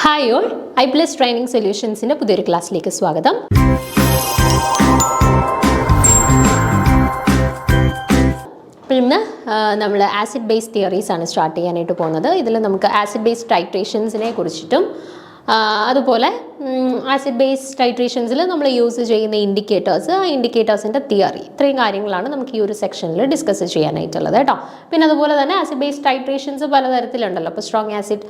Hi all, I+ training സൊല്യൂഷൻസിൻ്റെ പുതിയൊരു ക്ലാസ്സിലേക്ക് സ്വാഗതം. ഇന്ന് നമ്മൾ ആസിഡ് ബേസ് തിയറീസ് ആണ് സ്റ്റാർട്ട് ചെയ്യാനായിട്ട് പോകുന്നത്. ഇതിൽ നമുക്ക് ആസിഡ് ബേസ് ടൈട്രേഷൻസിനെ കുറിച്ചിട്ടും അതുപോലെ ആസിഡ് ബേസ് ടൈട്രേഷൻസിൽ നമ്മൾ യൂസ് ചെയ്യുന്ന ഇൻഡിക്കേറ്റേഴ്സ്, ആ ഇൻഡിക്കേറ്റേഴ്സിൻ്റെ തിയറി, ഇത്രയും കാര്യങ്ങളാണ് നമുക്ക് ഈ ഒരു സെക്ഷനിൽ ഡിസ്കസ് ചെയ്യാനായിട്ടുള്ളത് കേട്ടോ. പിന്നെ അതുപോലെ തന്നെ ആസിഡ് ബേസ് ടൈട്രേഷൻസ് പലതരത്തിലുണ്ടല്ലോ. അപ്പോൾ strong acid,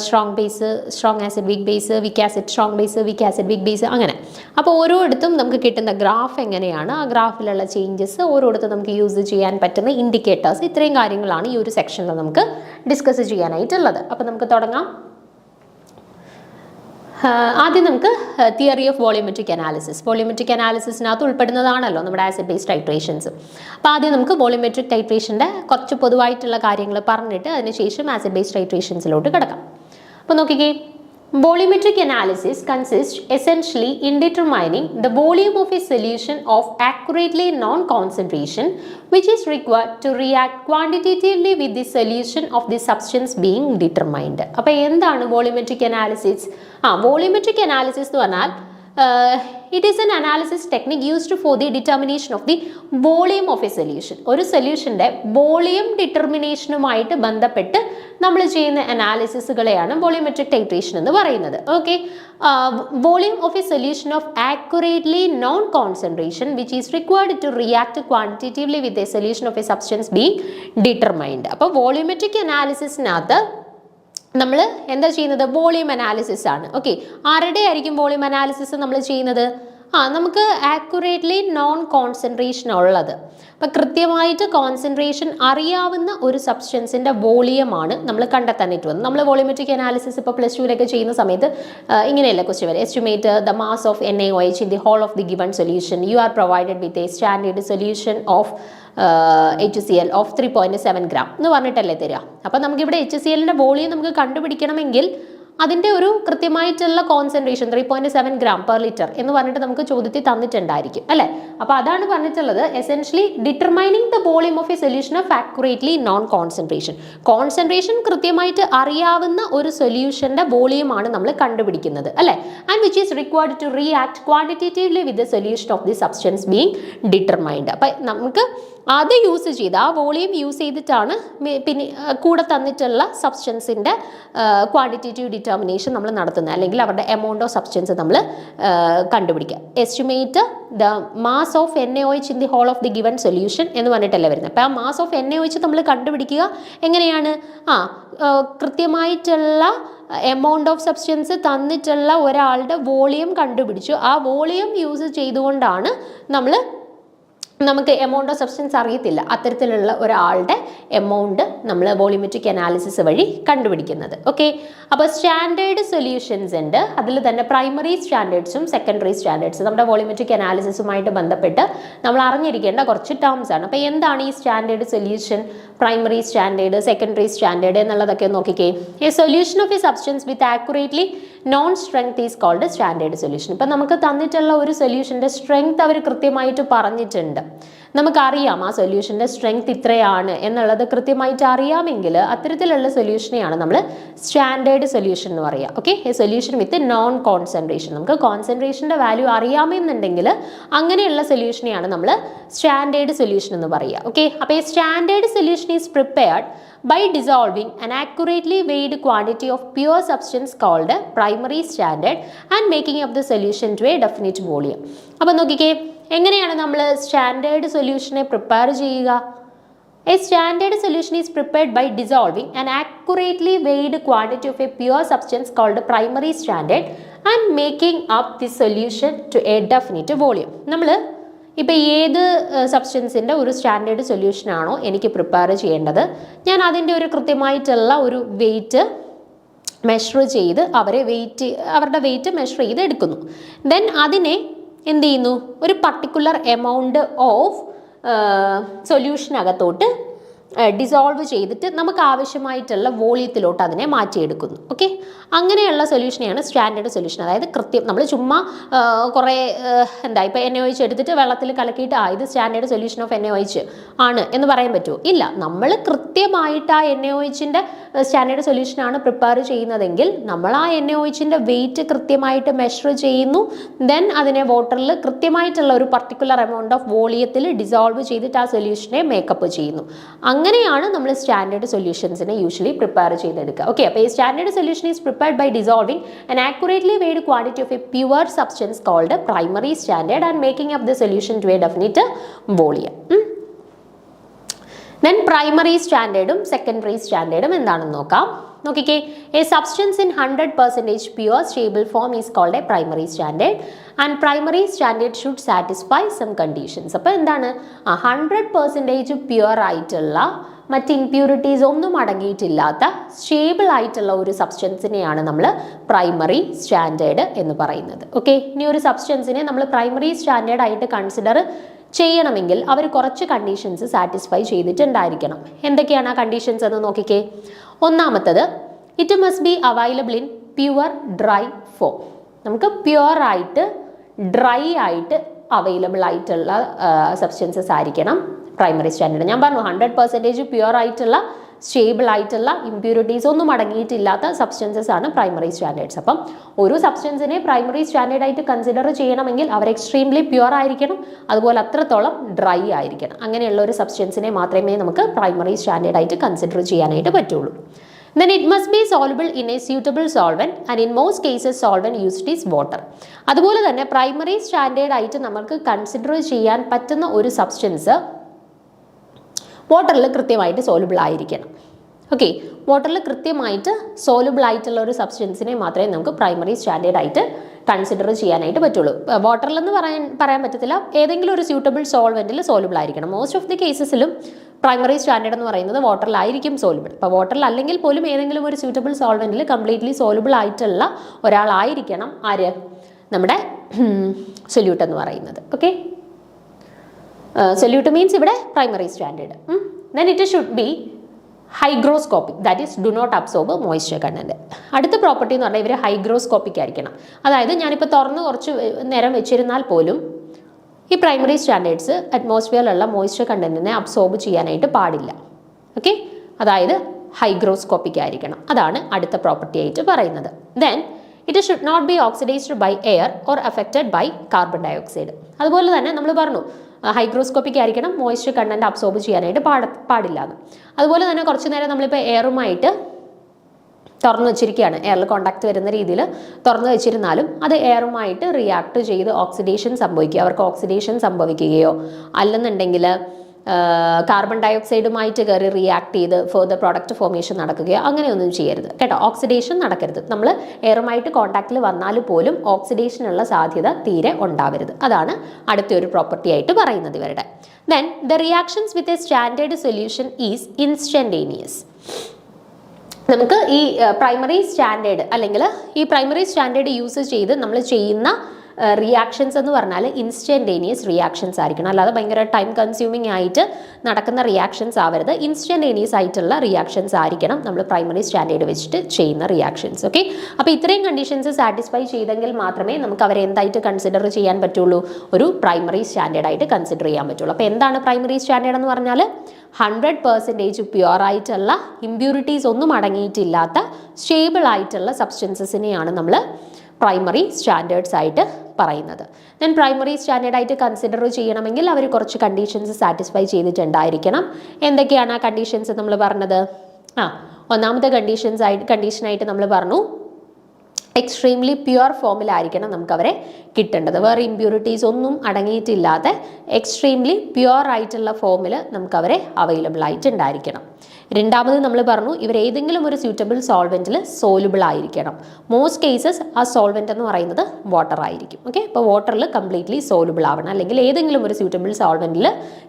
strong base, strong acid weak base, weak acid strong base, weak acid weak base, അങ്ങനെ. അപ്പോൾ ഓരോയിടത്തും നമുക്ക് കിട്ടുന്ന ഗ്രാഫ് എങ്ങനെയാണ്, ആ ഗ്രാഫിലുള്ള ചേഞ്ചസ്, ഓരോയിടത്തും നമുക്ക് യൂസ് ചെയ്യാൻ പറ്റുന്ന ഇൻഡിക്കേറ്റേഴ്സ്, ഇത്രയും കാര്യങ്ങളാണ് ഈ ഒരു സെക്ഷനിൽ നമുക്ക് ഡിസ്കസ് ചെയ്യാനായിട്ടുള്ളത്. അപ്പോൾ നമുക്ക് തുടങ്ങാം. ആദ്യം നമുക്ക് theory of volumetric analysis. Volumetric അനാലിസിസിനകത്ത് ഉൾപ്പെടുന്നതാണല്ലോ നമ്മുടെ ആസിഡ് ബേസ് ടൈട്രേഷൻസ്. അപ്പോൾ ആദ്യം നമുക്ക് വോളിയോമെട്രിക് ടൈട്രേഷൻ്റെ കുറച്ച് പൊതുവായിട്ടുള്ള കാര്യങ്ങൾ പറഞ്ഞിട്ട് അതിനുശേഷം ആസിഡ് ബേസ് ടൈട്രേഷൻസിലോട്ട് കിടക്കാം. അപ്പോൾ നോക്കിക്കേ, volumetric analysis consists essentially in determining the volume of a solution of accurately known concentration which is required to react quantitatively with the solution of the substance being determined. അപ്പോൾ എന്താണ് volumetric analysis? Volumetric analysis എന്ന് പറഞ്ഞാൽ it is an analysis technique used for the determination of the volume of a solution. ഒരു സൊല്യൂഷൻ്റെ volume ഡിറ്റർമിനേഷനുമായിട്ട് ബന്ധപ്പെട്ട് നമ്മൾ ചെയ്യുന്ന അനാലിസിസുകളെയാണ് volumetric titration എന്ന് പറയുന്നത്. Okay, volume of a solution of accurately known concentration which is required to react quantitatively with a solution of a substance being determined. അപ്പോൾ volumetric അനാലിസിസിനകത്ത് നമ്മൾ എന്താ ചെയ്യുന്നത്? വോളിയം അനാലിസിസ് ആണ്. ഓക്കെ, ആരുടെ ആയിരിക്കും വോളിയം അനാലിസിസ് നമ്മൾ ചെയ്യുന്നത്? നമുക്ക് ആക്യുറേറ്റ്ലി നോൺ കോൺസെൻട്രേഷൻ ഉള്ളത്, അപ്പം കൃത്യമായിട്ട് കോൺസെൻട്രേഷൻ അറിയാവുന്ന ഒരു സബ്സ്റ്റൻസിൻ്റെ വോളിയമാണ് നമ്മൾ കണ്ടെത്താനായിട്ട് വന്നത്. നമ്മൾ വോളിയോമെട്രിക് അനാലിസിസ് ഇപ്പോൾ +2 ചെയ്യുന്ന സമയത്ത് ഇങ്ങനെയല്ല ക്വസ്റ്റ്യൻ വരെ. Estimate the mass of NaOH in the whole of the given solution. You are provided with a standard solution of HCl of 3.7 gram എന്ന് പറഞ്ഞിട്ടല്ലേ തരിക. അപ്പം നമുക്കിവിടെ HClൻ്റെ വോളിയം നമുക്ക് കണ്ടുപിടിക്കണമെങ്കിൽ അതിൻ്റെ ഒരു കൃത്യമായിട്ടുള്ള കോൺസെൻട്രേഷൻ 3.7 gram per liter എന്ന് പറഞ്ഞിട്ട് നമുക്ക് ചോദ്യത്തിൽ തന്നിട്ടുണ്ടായിരിക്കും അല്ലേ. അപ്പോൾ അതാണ് പറഞ്ഞിട്ടുള്ളത് essentially determining the volume of a solution of accurately known concentration. Concentration കൃത്യമായിട്ട് അറിയാവുന്ന ഒരു സൊല്യൂഷൻ്റെ വോളിയമാണ് നമ്മൾ കണ്ടുപിടിക്കുന്നത് അല്ലേ. And which is required to react quantitatively with the solution of the substance being determined. അപ്പം നമുക്ക് അത് യൂസ് ചെയ്ത്, ആ വോളിയം യൂസ് ചെയ്തിട്ടാണ് പിന്നെ കൂടെ തന്നിട്ടുള്ള സബ്സ്റ്റൻസിൻ്റെ ക്വാണ്ടിറ്റേറ്റീവ് ഡിറ്റർമിനേഷൻ നമ്മൾ നടത്തുന്നത്, അല്ലെങ്കിൽ അവരുടെ എമൗണ്ട് ഓഫ് സബ്സ്റ്റൻസ് നമ്മൾ കണ്ടുപിടിക്കുക. Estimate the mass of NaOH in the whole of the given solution എന്ന് പറഞ്ഞിട്ടല്ലേ വരുന്നത്. അപ്പോൾ ആ മാസ് ഓഫ് NaOH നമ്മൾ കണ്ടുപിടിക്കുക എങ്ങനെയാണ്? കൃത്യമായിട്ടുള്ള എമൗണ്ട് ഓഫ് സബ്സ്റ്റൻസ് തന്നിട്ടുള്ള ഒരാളുടെ വോളിയം കണ്ടുപിടിച്ചു. ആ വോളിയം യൂസ് ചെയ്തുകൊണ്ടാണ് നമുക്ക് എമൗണ്ട് ഓഫ് സബ്സ്റ്റൻസ് അറിയത്തില്ല, അത്തരത്തിലുള്ള ഒരാളുടെ എമൗണ്ട് നമ്മൾ വോളിയോമെട്രിക് അനാലിസിസ് വഴി കണ്ടുപിടിക്കുന്നത്. ഓക്കെ, അപ്പോൾ സ്റ്റാൻഡേർഡ് സൊല്യൂഷൻസ് ഉണ്ട്. അതിൽ തന്നെ പ്രൈമറി സ്റ്റാൻഡേർഡ്സും സെക്കൻഡറി സ്റ്റാൻഡേർഡ്സും നമ്മുടെ വോളിയോമെട്രിക് അനാലിസിസുമായിട്ട് ബന്ധപ്പെട്ട് നമ്മൾ അറിഞ്ഞിരിക്കേണ്ട കുറച്ച് ടേംസ് ആണ്. അപ്പോൾ എന്താണ് ഈ standard solution, primary standard, secondary standard എന്നുള്ളതൊക്കെ നോക്കിക്കേ. A solution of a substance with accurately known strength is called standard solution. ഇപ്പം നമുക്ക് തന്നിട്ടുള്ള ഒരു സൊല്യൂഷൻ്റെ സ്ട്രെങ്ത് അവർ കൃത്യമായിട്ട് പറഞ്ഞിട്ടുണ്ട്, നമുക്കറിയാം ആ സൊല്യൂഷൻ്റെ സ്ട്രെങ്ത് ഇത്രയാണ് എന്നുള്ളത് കൃത്യമായിട്ട് അറിയാമെങ്കിൽ അത്തരത്തിലുള്ള സൊല്യൂഷനെയാണ് നമ്മൾ സ്റ്റാൻഡേർഡ് സൊല്യൂഷൻ എന്ന് പറയുക. Okay, A solution with non concentration. നമുക്ക് കോൺസെൻട്രേഷൻ്റെ വാല്യൂ അറിയാമെന്നുണ്ടെങ്കിൽ അങ്ങനെയുള്ള സൊല്യൂഷനെയാണ് നമ്മൾ സ്റ്റാൻഡേർഡ് സൊല്യൂഷൻ എന്ന് പറയുക. ഓക്കെ, അപ്പോൾ ഈ standard solution is prepared by dissolving an accurately weighed quantity of pure substance called primary standard and making up the solution to a definite volume. അപ്പോൾ നോക്കിക്കേ, എങ്ങനെയാണ് നമ്മൾ സ്റ്റാൻഡേർഡ് സൊല്യൂഷനെ പ്രിപ്പയർ ചെയ്യുക? A standard solution is prepared by dissolving an accurately weighed quantity of a pure substance called primary standard and making up the solution to a definite volume. നമ്മൾ ഇപ്പോൾ ഏത് സബ്സ്റ്റൻസിൻ്റെ ഒരു standard സൊല്യൂഷനാണോ എനിക്ക് പ്രിപ്പയർ ചെയ്യേണ്ടത്, ഞാൻ അതിൻ്റെ ഒരു കൃത്യമായിട്ടുള്ള ഒരു വെയിറ്റ് മെഷർ ചെയ്ത് അവരുടെ വെയിറ്റ് മെഷർ ചെയ്ത് എടുക്കുന്നു. ദെൻ അതിനെ എന്ത് ചെയ്യുന്നു? ഒരു പർട്ടിക്കുലർ എമൗണ്ട് ഓഫ് സൊല്യൂഷനകത്തോട്ട് ഡിസോൾവ് ചെയ്തിട്ട് നമുക്ക് ആവശ്യമായിട്ടുള്ള വോളിയത്തിലോട്ട് അതിനെ മാറ്റിയെടുക്കുന്നു. ഓക്കെ, അങ്ങനെയുള്ള സൊല്യൂഷനെയാണ് സ്റ്റാൻഡേർഡ് സൊല്യൂഷൻ. അതായത് കൃത്യം നമ്മൾ ചുമ്മാ കുറേ ഇപ്പോൾ NaOH എടുത്തിട്ട് വെള്ളത്തിൽ കലക്കിയിട്ട് ഇത് സ്റ്റാൻഡേർഡ് സൊല്യൂഷൻ ഓഫ് NaOH ആണ് എന്ന് പറയാൻ പറ്റുമോ? ഇല്ല. നമ്മൾ കൃത്യമായിട്ട് ആ NaOHൻ്റെ സ്റ്റാൻഡേർഡ് സൊല്യൂഷനാണ് പ്രിപ്പയർ ചെയ്യുന്നതെങ്കിൽ നമ്മൾ ആ NaOHൻ്റെ വെയിറ്റ് കൃത്യമായിട്ട് മെഷർ ചെയ്യുന്നു. ദെൻ അതിനെ വാട്ടറിൽ കൃത്യമായിട്ടുള്ള ഒരു പർട്ടിക്കുലർ എമൗണ്ട് ഓഫ് വോളിയത്തിൽ ഡിസോൾവ് ചെയ്തിട്ട് ആ സൊല്യൂഷനെ മേക്കപ്പ് ചെയ്യുന്നു. അങ്ങനെയാണ് നമ്മൾ സ്റ്റാൻഡേർഡ് സൊല്യൂഷൻസിനെ യൂഷ്വലി പ്രിപ്പയർ ചെയ്തെടുക്കുക. ഓക്കെ, അപ്പോൾ ഈ standard solution is prepared by dissolving an accurately weighed quantity of a pure substance called primary standard and making up the solution to a definite volume. Then primary standardും secondary standardും എന്താണെന്ന് നോക്കാം. നോക്കിക്കേ, a substance in 100% pure stable form is called a primary standard and primary standard should satisfy some conditions. അപ്പോൾ എന്താണ് 100% pure ആയിട്ടുള്ള മറ്റ് impurities ഒന്നും അടങ്ങിയിട്ടില്ലാത്ത stable ആയിട്ടുള്ള ഒരു സബ്സ്റ്റൻസിനെയാണ് നമ്മൾ പ്രൈമറി സ്റ്റാൻഡേർഡ് എന്ന് പറയുന്നത്. ഓക്കെ, ഇനി ഒരു സബ്സ്റ്റൻസിനെ നമ്മൾ പ്രൈമറി സ്റ്റാൻഡേർഡ് ആയിട്ട് കൺസിഡർ ചെയ്യണമെങ്കിൽ അവർ കുറച്ച് കണ്ടീഷൻസ് സാറ്റിസ്ഫൈ ചെയ്തിട്ടുണ്ടായിരിക്കണം. എന്തൊക്കെയാണ് ആ കണ്ടീഷൻസ് എന്ന് നോക്കിക്കേ. ഒന്നാമത്തത്, it must be available in pure dry form. നമുക്ക് പ്യുവർ ആയിട്ട് ഡ്രൈ ആയിട്ട് അവൈലബിൾ ആയിട്ടുള്ള സബ്സ്റ്റൻസസ് ആയിരിക്കണം പ്രൈമറി സ്റ്റാൻഡേർഡ്. ഞാൻ പറഞ്ഞു 100% പ്യുവർ ആയിട്ടുള്ള സ്റ്റേബിൾ ആയിട്ടുള്ള ഇംപ്യൂരിറ്റീസ് ഒന്നും അടങ്ങിയിട്ടില്ലാത്ത സബ്സ്റ്റൻസസ് ആണ് പ്രൈമറി സ്റ്റാൻഡേർഡ്സ്. അപ്പം ഒരു സബ്സ്റ്റൻസിനെ പ്രൈമറി സ്റ്റാൻഡേർഡ് ആയിട്ട് കൺസിഡർ ചെയ്യണമെങ്കിൽ അവർ എക്സ്ട്രീംലി പ്യുവർ ആയിരിക്കണം, അതുപോലെ അത്രത്തോളം ഡ്രൈ ആയിരിക്കണം. അങ്ങനെയുള്ള ഒരു സബ്സ്റ്റൻസിനെ മാത്രമേ നമുക്ക് പ്രൈമറി സ്റ്റാൻഡേർഡ് ആയിട്ട് കൺസിഡർ ചെയ്യാനായിട്ട് പറ്റുള്ളൂ. Then it must be soluble in a suitable solvent and in most cases solvent used is water. അതുപോലെ തന്നെ പ്രൈമറി സ്റ്റാൻഡേർഡ് ആയിട്ട് നമുക്ക് കൺസിഡർ ചെയ്യാൻ പറ്റുന്ന ഒരു സബ്സ്റ്റൻസ് വാട്ടറിൽ കൃത്യമായിട്ട് സോലുബിൾ ആയിരിക്കണം. ഓക്കെ, വാട്ടറിൽ കൃത്യമായിട്ട് സോലുബിൾ ആയിട്ടുള്ള ഒരു സബ്സ്റ്റൻസിനെ മാത്രമേ നമുക്ക് പ്രൈമറി സ്റ്റാൻഡേർഡ് ആയിട്ട് കൺസിഡർ ചെയ്യാനായിട്ട് പറ്റുള്ളൂ. വാട്ടറിൽ എന്ന് പറയാൻ പറ്റത്തില്ല, ഏതെങ്കിലും ഒരു സ്യൂട്ടബിൾ സോൾവെൻറ്റിൽ സോലുബിൾ ആയിരിക്കണം. മോസ്റ്റ് ഓഫ് ദി കേസസിലും പ്രൈമറി സ്റ്റാൻഡേർഡ് എന്ന് പറയുന്നത് വാട്ടറിലായിരിക്കും സോലുബിൾ. അപ്പോൾ വാട്ടറിൽ അല്ലെങ്കിൽ പോലും ഏതെങ്കിലും ഒരു സ്യൂട്ടബിൾ സോൾവെൻറ്റിൽ കംപ്ലീറ്റ്ലി സോലുബിൾ ആയിട്ടുള്ള ഒരാളായിരിക്കണം ആര്, നമ്മുടെ സൊല്യൂട്ട് എന്ന് പറയുന്നത്. ഓക്കെ, സൊല്യൂട്ട് മീൻസ് ഇവിടെ primary standard. Then it should be hygroscopic, that is do not absorb moisture content. അടുത്ത പ്രോപ്പർട്ടി എന്ന് പറഞ്ഞാൽ ഇവർ ഹൈഗ്രോസ്കോപ്പിക് ആയിരിക്കണം. അതായത് ഞാനിപ്പോൾ തുറന്ന് കുറച്ച് നേരം വെച്ചിരുന്നാൽ പോലും ഈ പ്രൈമറി സ്റ്റാൻഡേർഡ്സ് അറ്റ്മോസ്ഫിയറിലുള്ള മോയ്സ്ചർ കണ്ടന്റിനെ അബ്സോർബ് ചെയ്യാനായിട്ട് പാടില്ല. ഓക്കെ, അതായത് ഹൈഗ്രോസ്കോപ്പിക് ആയിരിക്കണം. അതാണ് അടുത്ത പ്രോപ്പർട്ടി ആയിട്ട് പറയുന്നത്. Then it should not be oxidised by air or affected by carbon dioxide. അതുപോലെ തന്നെ നമ്മൾ പറഞ്ഞു ഹൈഗ്രോസ്കോപ്പിക് ആയിരിക്കണം, മോയ്സ്ചർ കണ്ടന്റ് അബ്സോർബ് ചെയ്യാനായിട്ട് പാടില്ല എന്ന്. അതുപോലെ തന്നെ കുറച്ച് നേരം നമ്മളിപ്പോൾ എയറുമായിട്ട് തുറന്നു വെച്ചിരിക്കുകയാണ്, എയറിൽ കോണ്ടാക്ട് വരുന്ന രീതിയിൽ തുറന്നു വെച്ചിരുന്നാലും അത് എയറുമായിട്ട് റിയാക്ട് ചെയ്ത് ഓക്സിഡേഷൻ സംഭവിക്കുക, അവർക്ക് ഓക്സിഡേഷൻ സംഭവിക്കുകയോ അല്ലെന്നുണ്ടെങ്കിൽ കാർബൺ ഡയോക്സൈഡുമായിട്ട് കയറി റിയാക്ട് ചെയ്ത് ഫെർദർ പ്രോഡക്റ്റ് ഫോർമേഷൻ നടക്കുകയോ അങ്ങനെയൊന്നും ചെയ്യരുത് കേട്ടോ. ഓക്സിഡേഷൻ നടക്കരുത്. നമ്മൾ എയറുമായിട്ട് കോണ്ടാക്റ്റിൽ വന്നാൽ പോലും ഓക്സിഡേഷനുള്ള സാധ്യത തീരെ ഉണ്ടാവരുത്. അതാണ് അടുത്തൊരു പ്രോപ്പർട്ടി ആയിട്ട് പറയുന്നത് ഇവരുടെ. Then the reactions with a standard solution is instantaneous. നമുക്ക് ഈ പ്രൈമറി സ്റ്റാൻഡേർഡ് അല്ലെങ്കിൽ ഈ പ്രൈമറി സ്റ്റാൻഡേർഡ് യൂസ് ചെയ്ത് നമ്മൾ ചെയ്യുന്ന റിയാക്ഷൻസ് എന്ന് പറഞ്ഞാൽ ഇൻസ്റ്റന്റേനിയസ് റിയാക്ഷൻസ് ആയിരിക്കണം. അല്ലാതെ ഭയങ്കര ടൈം കൺസ്യൂമിങ് ആയിട്ട് നടക്കുന്ന റിയാക്ഷൻസ് ആവരുത്. ഇൻസ്റ്റന്റേനിയസ് ആയിട്ടുള്ള റിയാക്ഷൻസ് ആയിരിക്കണം നമ്മൾ പ്രൈമറി സ്റ്റാൻഡേർഡ് വെച്ചിട്ട് ചെയ്യുന്ന റിയാക്ഷൻസ്. ഓക്കെ, അപ്പോൾ ഇത്രയും കണ്ടീഷൻസ് സാറ്റിസ്ഫൈ ചെയ്തെങ്കിൽ മാത്രമേ നമുക്ക് അവരെ എന്തായിട്ട് കൺസിഡർ ചെയ്യാൻ പറ്റുള്ളൂ, ഒരു പ്രൈമറി സ്റ്റാൻഡേർഡ് ആയിട്ട് കൺസിഡർ ചെയ്യാൻ പറ്റുള്ളൂ. അപ്പോൾ എന്താണ് പ്രൈമറി സ്റ്റാൻഡേർഡ് എന്ന് പറഞ്ഞാൽ 100% പ്യുവർ ആയിട്ടുള്ള ഇംപ്യൂരിറ്റീസ് ഒന്നും അടങ്ങിയിട്ടില്ലാത്ത സ്റ്റേബിൾ ആയിട്ടുള്ള സബ്സ്റ്റൻസസിനെയാണ് നമ്മൾ പ്രൈമറി സ്റ്റാൻഡേർഡ്സ് ആയിട്ട് പറയുന്നത്. ദെൻ പ്രൈമറി സ്റ്റാൻഡേർഡ് ആയിട്ട് കൺസിഡർ ചെയ്യണമെങ്കിൽ അവർ കുറച്ച് കണ്ടീഷൻസ് സാറ്റിസ്ഫൈ ചെയ്തിട്ടുണ്ടായിരിക്കണം. എന്തൊക്കെയാണ് ആ കണ്ടീഷൻസ് നമ്മൾ പറഞ്ഞത്? ഒന്നാമത്തെ കണ്ടീഷനായിട്ട് നമ്മൾ പറഞ്ഞു എക്സ്ട്രീംലി പ്യുവർ ഫോമിലായിരിക്കണം നമുക്കവരെ കിട്ടേണ്ടത്. വേറെ ഇംപ്യൂരിറ്റീസ് ഒന്നും അടങ്ങിയിട്ടില്ലാതെ എക്സ്ട്രീംലി പ്യുവർ ആയിട്ടുള്ള ഫോമിൽ നമുക്കവരെ അവൈലബിൾ ആയിട്ടുണ്ടായിരിക്കണം. രണ്ടാമത് നമ്മൾ പറഞ്ഞു ഇവർ ഏതെങ്കിലും ഒരു സ്യൂട്ടബിൾ സോൾവെൻറ്റിൽ സോലുബിൾ ആയിരിക്കണം. മോസ്റ്റ് കേസസ് ആ സോൾവെൻ്റ് എന്ന് പറയുന്നത് വാട്ടർ ആയിരിക്കും. ഓക്കെ, അപ്പോൾ വാട്ടറിൽ കംപ്ലീറ്റ്ലി സോലുബിൾ ആവണം, അല്ലെങ്കിൽ ഏതെങ്കിലും ഒരു സ്യൂട്ടബിൾ സോൾവെൻറ്റിൽ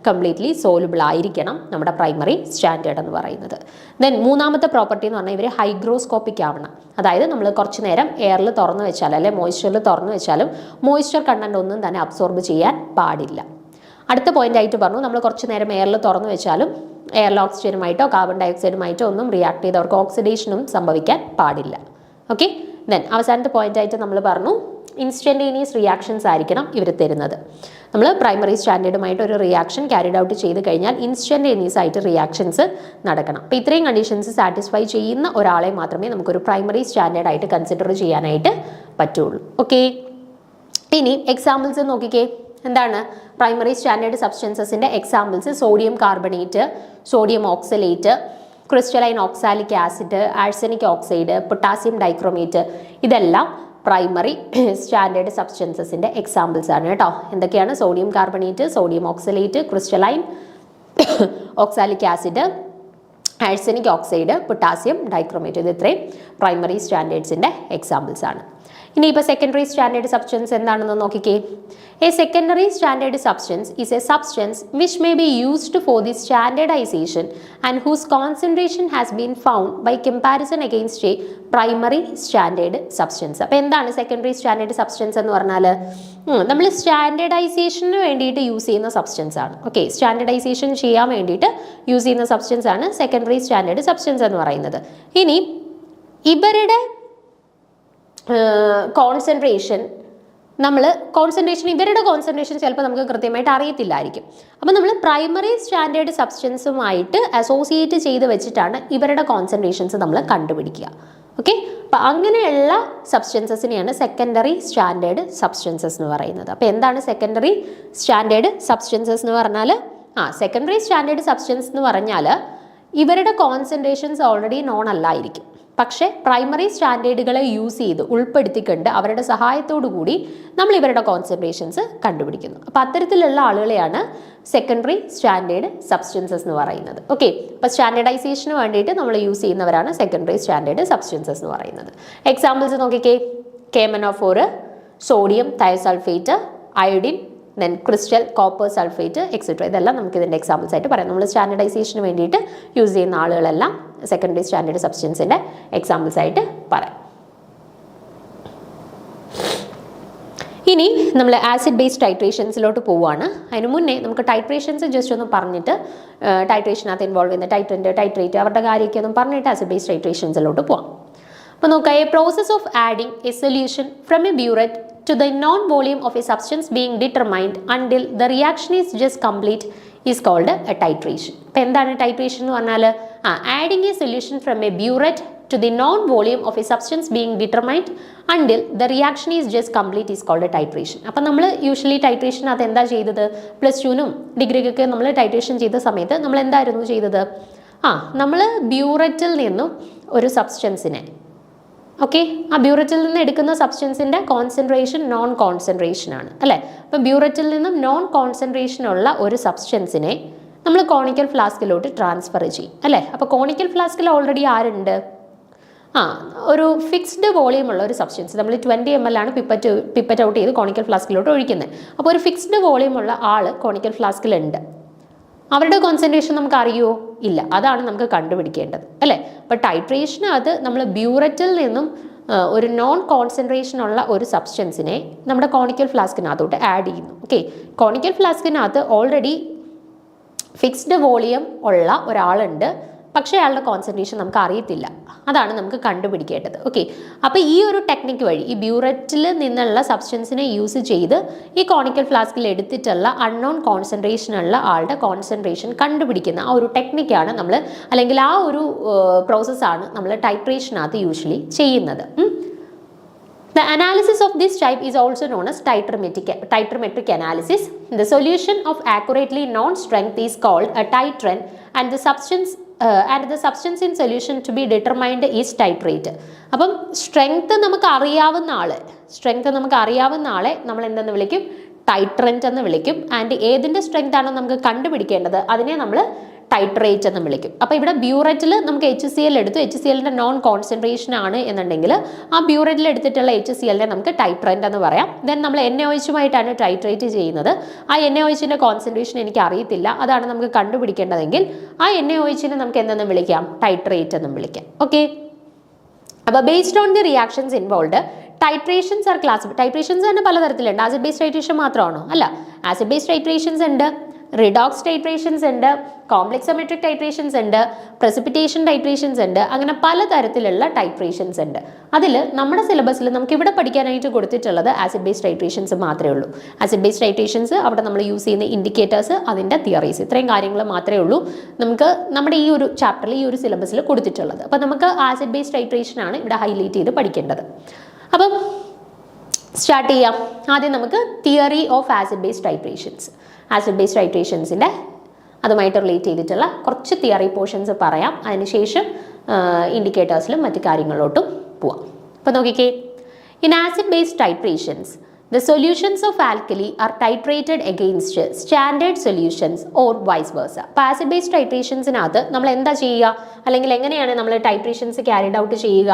കംപ്ലീറ്റ്ലി സോലുബിൾ ആയിരിക്കണം നമ്മുടെ പ്രൈമറി സ്റ്റാൻഡേർഡ് എന്ന് പറയുന്നത്. ദെൻ മൂന്നാമത്തെ പ്രോപ്പർട്ടി എന്ന് പറഞ്ഞാൽ ഇവർ ഹൈഗ്രോസ്കോപ്പിക് ആവണം. അതായത് നമ്മൾ കുറച്ച് നേരം എയറിൽ തുറന്നു വെച്ചാൽ അല്ലെങ്കിൽ മോയ്സ്ചറിൽ തുറന്നു വെച്ചാലും മോയ്സ്ചർ കണ്ടന്റ് ഒന്നും തന്നെ അബ്സോർബ് ചെയ്യാൻ പാടില്ല. അടുത്ത പോയിന്റ് ആയിട്ട് പറഞ്ഞു നമ്മൾ കുറച്ച് നേരം എയറിൽ തുറന്നു വെച്ചാലും എയറിൽ ഓക്സിജനുമായിട്ടോ കാർബൺ ഡൈ ഓക്സൈഡുമായിട്ടോ ഒന്നും റിയാക്ട് ചെയ്ത് അവർക്ക് ഓക്സിഡേഷനും സംഭവിക്കാൻ പാടില്ല. ഓക്കെ, ദെൻ അവസാനത്തെ പോയിന്റ് ആയിട്ട് നമ്മൾ പറഞ്ഞു ഇൻസ്റ്റന്റേനിയസ് റിയാക്ഷൻസ് ആയിരിക്കണം ഇവർ തരുന്നത്. നമ്മൾ പ്രൈമറി സ്റ്റാൻഡേർഡുമായിട്ട് ഒരു റിയാക്ഷൻ ക്യാരിഡ് ഔട്ട് ചെയ്ത് കഴിഞ്ഞാൽ ഇൻസ്റ്റന്റേനിയസ് ആയിട്ട് റിയാക്ഷൻസ് നടക്കണം. അപ്പോൾ ഇത്രയും കണ്ടീഷൻസ് സാറ്റിസ്ഫൈ ചെയ്യുന്ന ഒരാളെ മാത്രമേ നമുക്കൊരു പ്രൈമറി സ്റ്റാൻഡേർഡ് ആയിട്ട് കൺസിഡർ ചെയ്യാനായിട്ട് പറ്റുള്ളൂ. ഓക്കെ, ഇനി എക്സാമ്പിൾസ് നോക്കിക്കേ. എന്താണ് പ്രൈമറി സ്റ്റാൻഡേർഡ് സബ്സ്റ്റൻസസിൻ്റെ examples? Sodium carbonate, sodium oxalate, crystalline oxalic acid, arsenic oxide, potassium dichromate, ഇതെല്ലാം പ്രൈമറി സ്റ്റാൻഡേർഡ് സബ്സ്റ്റൻസസിൻ്റെ എക്സാമ്പിൾസ് ആണ് കേട്ടോ. എന്തൊക്കെയാണ്? Sodium carbonate, sodium oxalate, crystalline oxalic acid, arsenic oxide, potassium dichromate, ഇത് ഇത്രയും പ്രൈമറി സ്റ്റാൻഡേർഡ്സിൻ്റെ എക്സാമ്പിൾസ് ആണ്. ഇനിയിപ്പോൾ സെക്കൻഡറി സ്റ്റാൻഡേർഡ് സബ്സ്റ്റൻസ് എന്താണെന്ന് നോക്കിക്കേ. A secondary standard substance is a substance which may be used for the standardisation and whose concentration has been found by comparison against a primary standard substance. അപ്പോൾ എന്താണ് secondary standard substance എന്ന് പറഞ്ഞാൽ? നമ്മൾ സ്റ്റാൻഡേർഡൈസേഷന് വേണ്ടിയിട്ട് use ചെയ്യുന്ന substance ആണ്. Okay, standardisation ചെയ്യാൻ വേണ്ടിയിട്ട് യൂസ് ചെയ്യുന്ന സബ്സ്റ്റൻസ് ആണ് സെക്കൻഡറി സ്റ്റാൻഡേർഡ് സബ്സ്റ്റൻസ് എന്ന് പറയുന്നത്. ഇനി ഇവരുടെ കോൺസെൻട്രേഷൻ ഇവരുടെ കോൺസെൻട്രേഷൻ ചിലപ്പോൾ നമുക്ക് കൃത്യമായിട്ട് അറിയത്തില്ലായിരിക്കും. അപ്പോൾ നമ്മൾ പ്രൈമറി സ്റ്റാൻഡേർഡ് സബ്സ്റ്റൻസുമായിട്ട് അസോസിയേറ്റ് ചെയ്ത് വെച്ചിട്ടാണ് ഇവരുടെ കോൺസെൻട്രേഷൻസ് നമ്മൾ കണ്ടുപിടിക്കുക. ഓക്കെ, അപ്പോൾ അങ്ങനെയുള്ള സബ്സ്റ്റൻസസിനെയാണ് സെക്കൻഡറി സ്റ്റാൻഡേർഡ് സബ്സ്റ്റൻസസ് എന്ന് പറയുന്നത്. അപ്പോൾ എന്താണ് സെക്കൻഡറി സ്റ്റാൻഡേർഡ് സബ്സ്റ്റൻസസ് എന്ന് പറഞ്ഞാൽ? സെക്കൻഡറി സ്റ്റാൻഡേർഡ് സബ്സ്റ്റൻസ് എന്ന് പറഞ്ഞാൽ ഇവരുടെ കോൺസെൻട്രേഷൻസ് ഓൾറെഡി നോൺ അല്ലായിരിക്കും, പക്ഷേ പ്രൈമറി സ്റ്റാൻഡേർഡുകളെ യൂസ് ചെയ്ത് ഉൾപ്പെടുത്തിക്കൊണ്ട് അവരുടെ സഹായത്തോടു കൂടി നമ്മൾ ഇവരുടെ കോൺസെൻട്രേഷൻസ് കണ്ടുപിടിക്കുന്നു. അപ്പോൾ അത്തരത്തിലുള്ള ആളുകളെയാണ് സെക്കൻഡറി സ്റ്റാൻഡേർഡ് സബ്സ്റ്റൻസസ് എന്ന് പറയുന്നത്. ഓക്കെ, അപ്പോൾ സ്റ്റാൻഡേർഡൈസേഷന് വേണ്ടിയിട്ട് നമ്മൾ യൂസ് ചെയ്യുന്നവരാണ് സെക്കൻഡറി സ്റ്റാൻഡേർഡ് സബ്സ്റ്റൻസസ് എന്ന് പറയുന്നത്. എക്സാമ്പിൾസ് നോക്കിക്കേ. KMnO4, sodium thiosulphate, iodine, then crystal copper sulphate etcetera, ഇതെല്ലാം നമുക്ക് ഇതിൻ്റെ എക്സാമ്പിൾസ് ആയിട്ട് പറയാം. നമ്മൾ സ്റ്റാൻഡേർഡൈസേഷന് വേണ്ടിയിട്ട് യൂസ് ചെയ്യുന്ന ആളുകളെല്ലാം സെക്കൻഡറി സ്റ്റാൻഡേർഡ് സബ്സ്റ്റൻസിൻ്റെ എക്സാമ്പിൾസ് ആയിട്ട് പറയാം. ഇനി നമ്മൾ ആസിഡ് ബേസ്ഡ് ടൈട്രേഷൻസിലോട്ട് പോവുകയാണ്. അതിന് മുന്നേ നമുക്ക് ടൈട്രേഷൻസ് ജസ്റ്റ് ഒന്ന് പറഞ്ഞിട്ട് ടൈട്രേഷനകത്ത് ഇൻവോൾവ് ചെയ്യുന്ന ടൈട്രൻറ്റ്, ടൈട്രേറ്റ്, അവരുടെ കാര്യമൊക്കെ ഒന്ന് പറഞ്ഞിട്ട് ആസിഡ് ബേസ്ഡ് ടൈട്രേഷൻസിലോട്ട് പോവാം. അപ്പോൾ നോക്കാം. A process of adding A solution from A burette to the non-volume of a substance being determined until the reaction is just complete is called a titration. അപ്പോൾ എന്താണ് ടൈട്രേഷൻ എന്ന് പറഞ്ഞാൽ? adding a solution from a burette to the non-volume of a substance being determined until the reaction is just complete is called a titration. അപ്പോൾ നമ്മൾ usually ടൈട്രേഷനകത്ത് എന്താ ചെയ്തത്? Plus ടുവിനും ഡിഗ്രിക്കൊക്കെ നമ്മൾ titration ചെയ്ത സമയത്ത് നമ്മൾ എന്തായിരുന്നു ചെയ്തത്? നമ്മൾ ബ്യൂററ്റിൽ നിന്നും ഒരു സബ്സ്റ്റൻസിനെ, ഓക്കെ, ആ ബ്യൂററ്റിൽ നിന്ന് എടുക്കുന്ന സബ്സ്റ്റൻസിൻ്റെ കോൺസെൻട്രേഷൻ നോൺ കോൺസെൻട്രേഷൻ ആണ് അല്ലേ? അപ്പോൾ ബ്യൂററ്റിൽ നിന്നും നോൺ കോൺസെൻട്രേഷൻ ഉള്ള ഒരു സബ്സ്റ്റൻസിനെ നമ്മൾ കോണിക്കൽ ഫ്ലാസ്കിലോട്ട് ട്രാൻസ്ഫർ ചെയ്യും അല്ലേ? അപ്പോൾ കോണിക്കൽ ഫ്ലാസ്കിൽ ഓൾറെഡി ആരുണ്ട്? ഒരു ഫിക്സ്ഡ് വോളിയം ഉള്ള ഒരു സബ്സ്റ്റൻസ്, നമ്മൾ 20 ml ആണ് പിപ്പറ്റ് ഔട്ട് ചെയ്ത് കോണിക്കൽ ഫ്ലാസ്കിലോട്ട് ഒഴിക്കുന്നത്. അപ്പോൾ ഒരു ഫിക്സ്ഡ് വോളിയം ഉള്ള ആൾ കോണിക്കൽ ഫ്ലാസ്കിലുണ്ട്. അവരുടെ കോൺസെൻട്രേഷൻ നമുക്ക് അറിയുമോ? ഇല്ല. അതാണ് നമുക്ക് കണ്ടുപിടിക്കേണ്ടത് അല്ലേ? അപ്പോൾ ടൈട്രേഷനകത്ത് നമ്മൾ ബ്യൂററ്റിൽ നിന്നും ഒരു നോൺ കോൺസെൻട്രേഷൻ ഉള്ള ഒരു സബ്സ്റ്റൻസിനെ നമ്മുടെ കോണിക്കൽ ഫ്ലാസ്കിനകത്തോട്ട് ആഡ് ചെയ്യുന്നു. ഓക്കെ, കോണിക്കൽ ഫ്ലാസ്കിനകത്ത് ഓൾറെഡി ഫിക്സ്ഡ് വോളിയം ഉള്ള ഒരാളുണ്ട്, പക്ഷേ അയാളുടെ കോൺസെൻട്രേഷൻ നമുക്ക് അറിയത്തില്ല. അതാണ് നമുക്ക് കണ്ടുപിടിക്കേണ്ടത്. ഓക്കെ, അപ്പോൾ ഈ ഒരു ടെക്നിക്ക് വഴി ഈ ബ്യൂററ്റിൽ നിന്നുള്ള സബ്സ്റ്റൻസിനെ യൂസ് ചെയ്ത് ഈ കോണിക്കൽ ഫ്ലാസ്കിൽ എടുത്തിട്ടുള്ള അൺനോൺ കോൺസെൻട്രേഷനുള്ള ആളുടെ കോൺസെൻട്രേഷൻ കണ്ടുപിടിക്കുന്ന ആ ഒരു ടെക്നിക്കാണ് നമ്മൾ, അല്ലെങ്കിൽ ആ ഒരു പ്രോസസ്സാണ് നമ്മൾ ടൈട്രേഷനകത്ത് യൂഷ്വലി ചെയ്യുന്നത്. The analysis of this type is also known as titrometric analysis. The solution of accurately known strength is called a titrant, and the substance in solution to be determined is titrate. അപ്പം strength നമുക്ക് അറിയാവുന്ന ആളെ നമ്മൾ എന്തെന്ന് വിളിക്കും? ടൈട്രൻറ്റ് എന്ന് വിളിക്കും. And ഏതിൻ്റെ സ്ട്രെങ്ത് ആണോ നമുക്ക് കണ്ടുപിടിക്കേണ്ടത് അതിനെ നമ്മൾ ടൈട്രേറ്റ് എന്ന് വിളിക്കും. അപ്പോൾ ഇവിടെ ബ്യൂററ്റിൽ നമുക്ക് HCl എടുത്തു, HClൻ്റെ നോൺ കോൺസെൻട്രേഷൻ ആണ് എന്നുണ്ടെങ്കിൽ ആ ബ്യൂററ്റിൽ എടുത്തിട്ടുള്ള HClനെ നമുക്ക് ടൈട്രൻറ്റ് എന്ന് പറയാം. ദെൻ നമ്മൾ NaOHുമായിട്ടാണ് ടൈട്രേറ്റ് ചെയ്യുന്നത്. ആ NaOHൻ്റെ കോൺസെൻട്രേഷൻ എനിക്ക് അറിയത്തില്ല, അതാണ് നമുക്ക് കണ്ടുപിടിക്കേണ്ടതെങ്കിൽ ആ NaOHനെ നമുക്ക് എന്തെന്ന് വിളിക്കാം? ടൈട്രേറ്റ് എന്നും വിളിക്കാം. ഓക്കെ, അപ്പോൾ based on the reactions involve titrations R classified. Titrations തന്നെ പലതരത്തിലുണ്ട്. ആസിഡ് ബേസ്ഡ് ടൈട്രേഷൻ മാത്രമാണോ? അല്ല, ആസിഡ് ബേസ്ഡ് ടൈട്രേഷൻസ് ഉണ്ട്, റിഡോക്സ് ടൈട്രേഷൻസ് ഉണ്ട്, കോംപ്ലക്സോമെട്രിക് ടൈട്രേഷൻസ് ഉണ്ട്, പ്രസിപ്പിറ്റേഷൻ ടൈട്രേഷൻസ് ഉണ്ട്, അങ്ങനെ പലതരത്തിലുള്ള ടൈട്രേഷൻസ് ഉണ്ട്. അതിൽ നമ്മുടെ സിലബസിൽ നമുക്ക് ഇവിടെ പഠിക്കാനായിട്ട് കൊടുത്തിട്ടുള്ളത് ആസിഡ് ബേസ് ടൈട്രേഷൻസ് മാത്രമേ ഉള്ളൂ. ആസിഡ് ബേസ് ടൈട്രേഷൻസ് അവിടെ നമ്മൾ യൂസ് ചെയ്യുന്ന ഇൻഡിക്കേറ്റേഴ്സ്, അതിൻ്റെ തിയറീസ്, ഇത്രയും കാര്യങ്ങൾ മാത്രമേ ഉള്ളൂ നമുക്ക് നമ്മുടെ ഈ ഒരു ചാപ്റ്ററിൽ ഈ ഒരു സിലബസിൽ കൊടുത്തിട്ടുള്ളത്. അപ്പോൾ നമുക്ക് ആസിഡ് ബേസ് ടൈട്രേഷൻ ആണ് ഇവിടെ ഹൈലൈറ്റ് ചെയ്ത് പഠിക്കേണ്ടത്. അപ്പം സ്റ്റാർട്ട് ചെയ്യാം. ആദ്യം നമുക്ക് theory of acid base titrations, acid base ടൈട്രേഷൻസിൻ്റെ അതുമായിട്ട് റിലേറ്റ് ചെയ്തിട്ടുള്ള കുറച്ച് തിയറി പോർഷൻസ് പറയാം. അതിനുശേഷം ഇൻഡിക്കേറ്റേഴ്സിലും മറ്റു കാര്യങ്ങളിലോട്ടും പോവാം. അപ്പോൾ നോക്കിക്കേ, in acid base titrations the solutions of alkali are titrated against standard solutions or vice versa. അപ്പോൾ ആസിഡ് ബേസ് ടൈട്രേഷൻസിനകത്ത് നമ്മൾ എന്താ ചെയ്യുക, അല്ലെങ്കിൽ എങ്ങനെയാണ് നമ്മൾ ടൈട്രേഷൻസ് ക്യാരിഡ് ഔട്ട് ചെയ്യുക?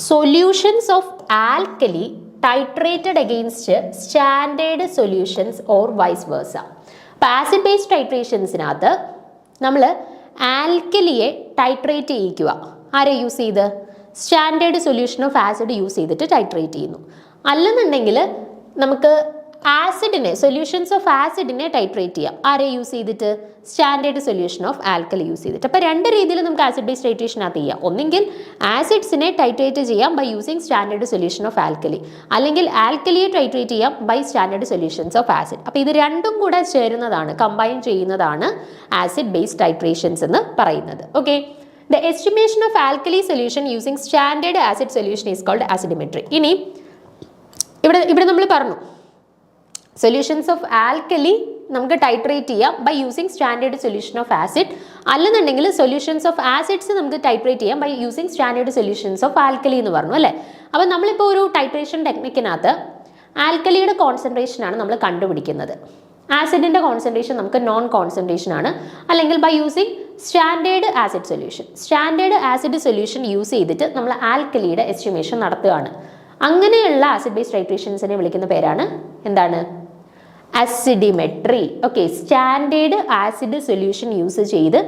Solutions of alkali titrated against standard solutions or vice versa. അപ്പോൾ ആസിഡ് ബേസ് ടൈട്രേഷൻസിനകത്ത് നമ്മൾ ആൽക്കലിയെ ടൈട്രേറ്റ് ചെയ്യിക്കുക. ആരെ യൂസ് ചെയ്ത്? Standard solution of acid use ചെയ്തിട്ട് ടൈട്രേറ്റ് ചെയ്യുന്നു. അല്ലെന്നുണ്ടെങ്കിൽ നമുക്ക് ആസിഡിനെ, സൊല്യൂഷൻസ് ഓഫ് ആസിഡിനെ ടൈട്രേറ്റ് ചെയ്യാം. ആരെ യൂസ് ചെയ്തിട്ട്? Standard solution of alkali use ചെയ്തിട്ട്. അപ്പോൾ രണ്ട് രീതിയിൽ നമുക്ക് ആസിഡ് ബേസ് ടൈട്രേഷനകത്ത് ചെയ്യാം. ഒന്നെങ്കിൽ ആസിഡ്സിനെ ടൈട്രേറ്റ് ചെയ്യാം by using standard solution of alkali, അല്ലെങ്കിൽ ആൽക്കലിയെ ടൈട്രേറ്റ് ചെയ്യാം by standard solutions of acid. അപ്പോൾ ഇത് രണ്ടും കൂടെ ചേരുന്നതാണ്, കമ്പൈൻ ചെയ്യുന്നതാണ് ആസിഡ് ബേസ് ടൈട്രേഷൻസ് എന്ന് പറയുന്നത്. Okay, the estimation of alkali solution using standard acid solution is called acidometry. ഇനി ഇവിടെ നമ്മൾ പറഞ്ഞു സൊല്യൂഷൻസ് ഓഫ് ആൽക്കലി നമുക്ക് ടൈട്രേറ്റ് ചെയ്യാം by using standard solution of acid, അല്ലെന്നുണ്ടെങ്കിൽ സൊല്യൂഷൻസ് ഓഫ് ആസിഡ്സ് നമുക്ക് ടൈട്രേറ്റ് ചെയ്യാം by using standard solutions of alkali എന്ന് പറഞ്ഞു അല്ലേ. അപ്പോൾ നമ്മളിപ്പോൾ ഒരു ടൈട്രേഷൻ ടെക്നിക്കിനകത്ത് ആൽക്കലിയുടെ കോൺസെൻട്രേഷനാണ് നമ്മൾ കണ്ടുപിടിക്കുന്നത്, ആസിഡിൻ്റെ കോൺസെൻട്രേഷൻ നമുക്ക് നോൺ കോൺസെൻട്രേഷൻ ആണ്, അല്ലെങ്കിൽ by using standard acid solution. Standard acid solution use ചെയ്തിട്ട് നമ്മൾ ആൽക്കലിയുടെ എസ്റ്റിമേഷൻ നടത്തുകയാണ്. അങ്ങനെയുള്ള ആസിഡ് ബേസ് ടൈട്രേഷൻസിനെ വിളിക്കുന്ന പേരാണ് എന്താണ്? Acidimetry. Okay, standard acid solution use ചെയ്ത്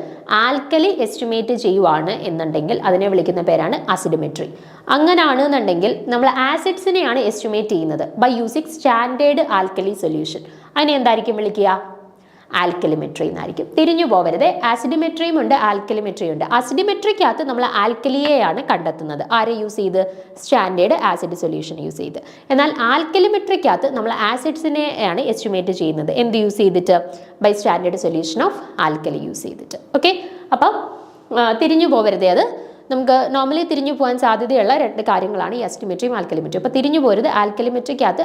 ആൽക്കലി എസ്റ്റിമേറ്റ് ചെയ്യുവാണ് എന്നുണ്ടെങ്കിൽ അതിനെ വിളിക്കുന്ന പേരാണ് അസിഡിമെട്രി. അങ്ങനെയാണെന്നുണ്ടെങ്കിൽ നമ്മൾ ആസിഡ്സിനെയാണ് എസ്റ്റിമേറ്റ് ചെയ്യുന്നത് by using standard alkali solution. അതിനെ എന്തായിരിക്കും വിളിക്കുക? ആൽക്കലിമെട്രി എന്നായിരിക്കും. തിരിഞ്ഞു പോവരുത്, ആസിഡിമെട്രിയും ഉണ്ട് ആൽക്കലിമെട്രിയും ഉണ്ട്. അസിഡിമെട്രിക്കകത്ത് നമ്മൾ ആൽക്കലിയെയാണ് കണ്ടെത്തുന്നത്. ആരെ യൂസ് ചെയ്ത്? സ്റ്റാൻഡേർഡ് ആസിഡ് സൊല്യൂഷൻ യൂസ് ചെയ്ത്. എന്നാൽ ആൽക്കലിമെട്രിക്കകത്ത് നമ്മൾ ആസിഡ്സിനെയാണ് എസ്റ്റിമേറ്റ് ചെയ്യുന്നത്. എന്ത് യൂസ് ചെയ്തിട്ട്? By standard solution of alkali use ചെയ്തിട്ട്. ഓക്കെ, അപ്പം തിരിഞ്ഞു പോവരുതേ. അത് നമുക്ക് നോർമലി തിരിഞ്ഞു പോകാൻ സാധ്യതയുള്ള രണ്ട് കാര്യങ്ങളാണ് ഈ അസിഡിമെട്രിയും ആൽക്കലിമെട്രിയും. അപ്പോൾ തിരിഞ്ഞു പോരുത്, ആൽക്കലിമെട്രിക്കകത്ത്